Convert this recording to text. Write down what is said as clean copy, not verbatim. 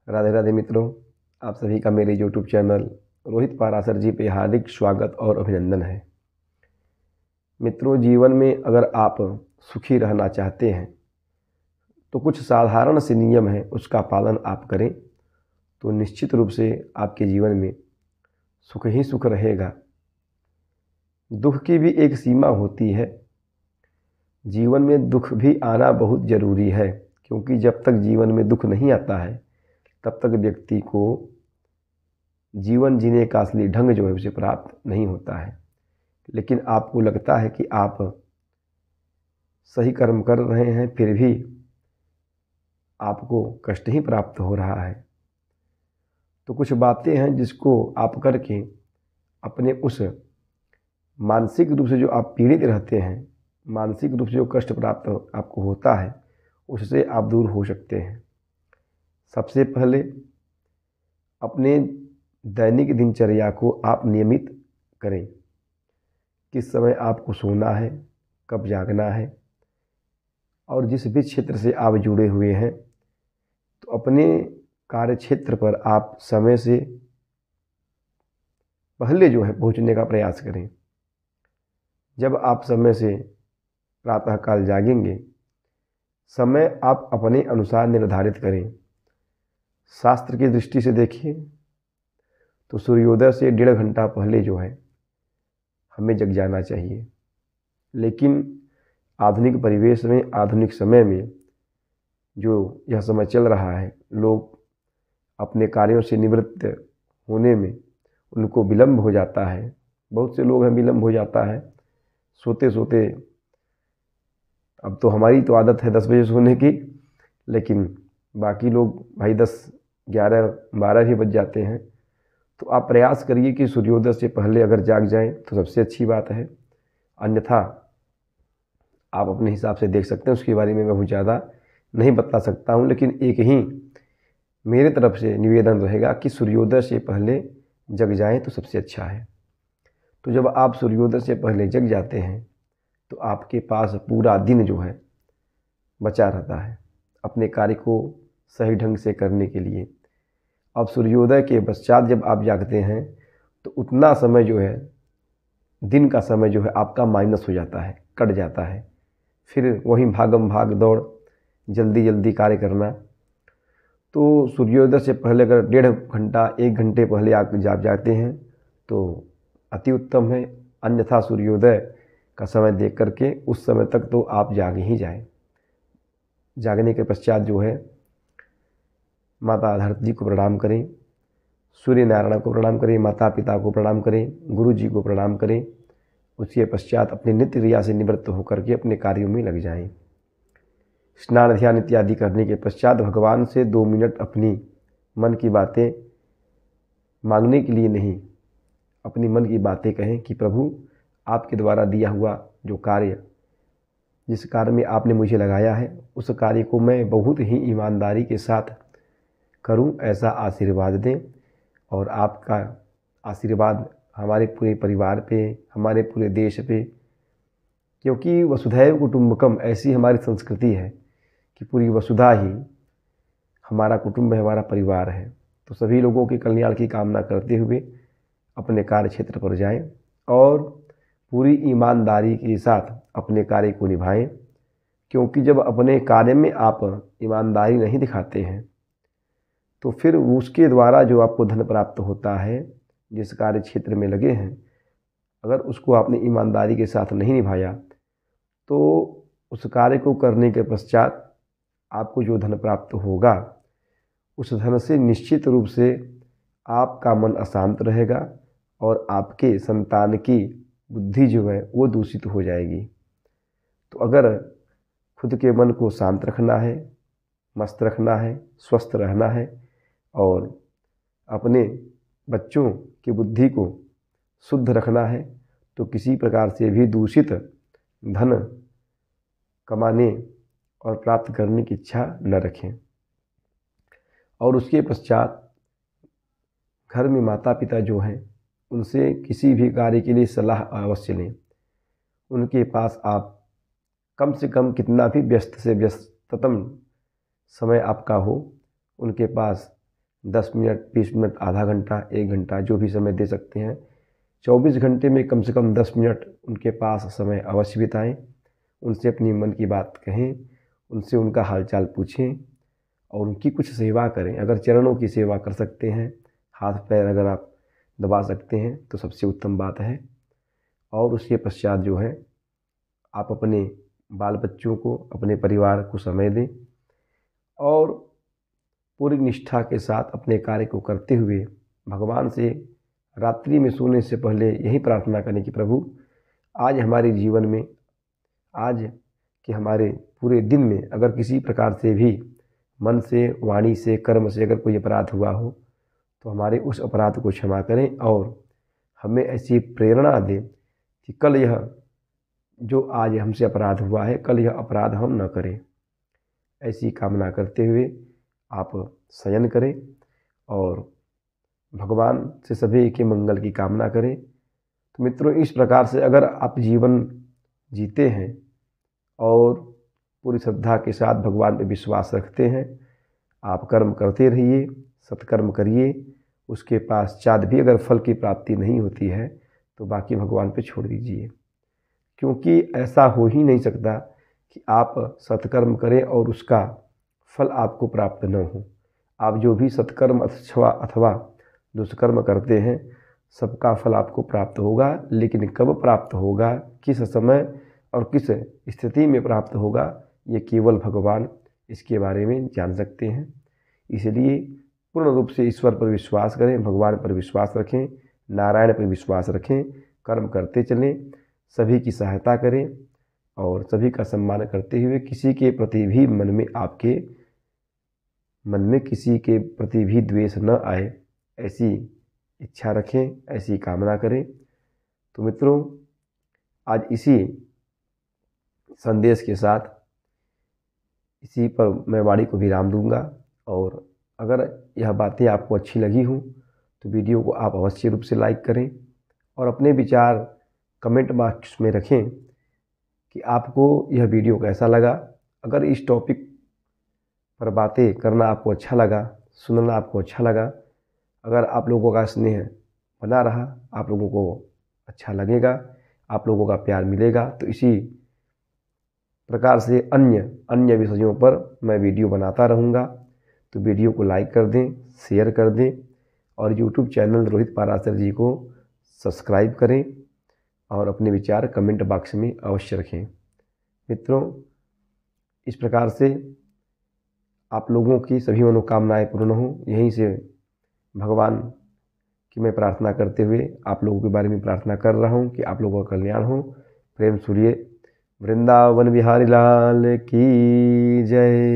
राधे राधे मित्रों, आप सभी का मेरे YouTube चैनल रोहित पाराशर जी पे हार्दिक स्वागत और अभिनंदन है। मित्रों, जीवन में अगर आप सुखी रहना चाहते हैं तो कुछ साधारण से नियम हैं, उसका पालन आप करें तो निश्चित रूप से आपके जीवन में सुख ही सुख रहेगा। दुख की भी एक सीमा होती है। जीवन में दुख भी आना बहुत ज़रूरी है, क्योंकि जब तक जीवन में दुख नहीं आता है तब तक व्यक्ति को जीवन जीने का असली ढंग जो है उसे प्राप्त नहीं होता है। लेकिन आपको लगता है कि आप सही कर्म कर रहे हैं, फिर भी आपको कष्ट ही प्राप्त हो रहा है। तो कुछ बातें हैं जिसको आप करके अपने उस मानसिक रूप से जो आप पीड़ित रहते हैं, मानसिक रूप से जो कष्ट प्राप्त आपको होता है, उससे आप दूर हो सकते हैं। सबसे पहले अपने दैनिक दिनचर्या को आप नियमित करें। किस समय आपको सोना है, कब जागना है, और जिस भी क्षेत्र से आप जुड़े हुए हैं तो अपने कार्य क्षेत्र पर आप समय से पहले जो है पहुंचने का प्रयास करें। जब आप समय से प्रातःकाल जागेंगे, समय आप अपने अनुसार निर्धारित करें। शास्त्र की दृष्टि से देखिए तो सूर्योदय से 1.5 घंटा पहले जो है हमें जग जाना चाहिए। लेकिन आधुनिक परिवेश में, आधुनिक समय में जो यह समय चल रहा है, लोग अपने कार्यों से निवृत्त होने में उनको विलम्ब हो जाता है। बहुत से लोग हैं, विलम्ब हो जाता है सोते सोते। अब तो हमारी तो आदत है 10 बजे सोने की, लेकिन बाकी लोग भाई 10, 11, 12 भी बज जाते हैं। तो आप प्रयास करिए कि सूर्योदय से पहले अगर जाग जाएं तो सबसे अच्छी बात है। अन्यथा आप अपने हिसाब से देख सकते हैं, उसके बारे में मैं बहुत ज़्यादा नहीं बता सकता हूं। लेकिन एक ही मेरे तरफ से निवेदन रहेगा कि सूर्योदय से पहले जग जाएं तो सबसे अच्छा है। तो जब आप सूर्योदय से पहले जग जाते हैं तो आपके पास पूरा दिन जो है बचा रहता है अपने कार्य को सही ढंग से करने के लिए। अब सूर्योदय के पश्चात जब आप जागते हैं तो उतना समय जो है, दिन का समय जो है आपका माइनस हो जाता है, कट जाता है। फिर वही भागम भाग दौड़, जल्दी जल्दी कार्य करना। तो सूर्योदय से पहले अगर 1.5 घंटा, 1 घंटे पहले आप जागते हैं तो अति उत्तम है। अन्यथा सूर्योदय का समय देख करके उस समय तक तो आप जाग ही जाएं। जागने के पश्चात जो है माता धरती को प्रणाम करें, सूर्य नारायण को प्रणाम करें, माता पिता को प्रणाम करें, गुरु जी को प्रणाम करें। उसके पश्चात अपने नित्य क्रिया से निवृत्त होकर के अपने कार्यों में लग जाएं। स्नान ध्यान इत्यादि करने के पश्चात भगवान से 2 मिनट अपनी मन की बातें मांगने के लिए नहीं, अपनी मन की बातें कहें कि प्रभु, आपके द्वारा दिया हुआ जो कार्य, जिस कार्य में आपने मुझे लगाया है, उस कार्य को मैं बहुत ही ईमानदारी के साथ करूं, ऐसा आशीर्वाद दें। और आपका आशीर्वाद हमारे पूरे परिवार पे, हमारे पूरे देश पे, क्योंकि वसुधैव कुटुंबकम ऐसी हमारी संस्कृति है कि पूरी वसुधा ही हमारा कुटुंब है, हमारा परिवार है। तो सभी लोगों के कल्याण की कामना करते हुए अपने कार्य क्षेत्र पर जाएं और पूरी ईमानदारी के साथ अपने कार्य को निभाएं। क्योंकि जब अपने कार्य में आप ईमानदारी नहीं दिखाते हैं तो फिर उसके द्वारा जो आपको धन प्राप्त होता है, जिस कार्य क्षेत्र में लगे हैं, अगर उसको आपने ईमानदारी के साथ नहीं निभाया तो उस कार्य को करने के पश्चात आपको जो धन प्राप्त होगा, उस धन से निश्चित रूप से आपका मन अशांत रहेगा और आपके संतान की बुद्धि जो है वो दूषित हो जाएगी। तो अगर खुद के मन को शांत रखना है, मस्त रखना है, स्वस्थ रहना है और अपने बच्चों की बुद्धि को शुद्ध रखना है, तो किसी प्रकार से भी दूषित धन कमाने और प्राप्त करने की इच्छा न रखें। और उसके पश्चात घर में माता पिता जो हैं उनसे किसी भी कार्य के लिए सलाह अवश्य लें। उनके पास आप कम से कम कितना भी व्यस्त से व्यस्ततम समय आपका हो, उनके पास 10 मिनट, 20 मिनट, आधा घंटा, 1 घंटा, जो भी समय दे सकते हैं। 24 घंटे में कम से कम 10 मिनट उनके पास समय अवश्य बिताएं। उनसे अपनी मन की बात कहें, उनसे उनका हालचाल पूछें और उनकी कुछ सेवा करें। अगर चरणों की सेवा कर सकते हैं, हाथ पैर अगर आप दबा सकते हैं तो सबसे उत्तम बात है। और उसके पश्चात जो है आप अपने बाल बच्चों को, अपने परिवार को समय दें और पूरी निष्ठा के साथ अपने कार्य को करते हुए भगवान से रात्रि में सोने से पहले यही प्रार्थना करें कि प्रभु आज हमारे जीवन में, आज के हमारे पूरे दिन में अगर किसी प्रकार से भी मन से, वाणी से, कर्म से अगर कोई अपराध हुआ हो तो हमारे उस अपराध को क्षमा करें और हमें ऐसी प्रेरणा दें कि कल यह जो आज हमसे अपराध हुआ है, कल यह अपराध हम न करें। ऐसी कामना करते हुए आप शयन करें और भगवान से सभी के मंगल की कामना करें। तो मित्रों, इस प्रकार से अगर आप जीवन जीते हैं और पूरी श्रद्धा के साथ भगवान पे विश्वास रखते हैं, आप कर्म करते रहिए, सत्कर्म करिए। उसके पश्चात भी अगर फल की प्राप्ति नहीं होती है तो बाकी भगवान पे छोड़ दीजिए, क्योंकि ऐसा हो ही नहीं सकता कि आप सत्कर्म करें और उसका फल आपको प्राप्त न हो। आप जो भी सत्कर्म अथवा दुष्कर्म करते हैं, सबका फल आपको प्राप्त होगा, लेकिन कब प्राप्त होगा, किस समय और किस स्थिति में प्राप्त होगा, ये केवल भगवान इसके बारे में जान सकते हैं। इसलिए पूर्ण रूप से ईश्वर पर विश्वास करें, भगवान पर विश्वास रखें, नारायण पर विश्वास रखें, कर्म करते चलें, सभी की सहायता करें और सभी का सम्मान करते हुए किसी के प्रति भी आपके मन में किसी के प्रति भी द्वेष न आए, ऐसी इच्छा रखें, ऐसी कामना करें। तो मित्रों, आज इसी संदेश के साथ इसी पर मैं वाणी को विराम दूंगा। और अगर यह बातें आपको अच्छी लगी हों तो वीडियो को आप अवश्य रूप से लाइक करें और अपने विचार कमेंट बॉक्स में रखें कि आपको यह वीडियो कैसा लगा। अगर इस टॉपिक पर बातें करना आपको अच्छा लगा, सुनना आपको अच्छा लगा, अगर आप लोगों का स्नेह बना रहा, आप लोगों को अच्छा लगेगा, आप लोगों का प्यार मिलेगा, तो इसी प्रकार से अन्य विषयों पर मैं वीडियो बनाता रहूँगा। तो वीडियो को लाइक कर दें, शेयर कर दें और यूट्यूब चैनल रोहित पाराशर जी को सब्सक्राइब करें और अपने विचार कमेंट बॉक्स में अवश्य रखें। मित्रों, इस प्रकार से आप लोगों की सभी मनोकामनाएं पूर्ण हों, यहीं से भगवान की मैं प्रार्थना करते हुए आप लोगों के बारे में प्रार्थना कर रहा हूं कि आप लोगों का कल्याण हो। प्रेम सूर्य वृंदावन बिहारी लाल की जय।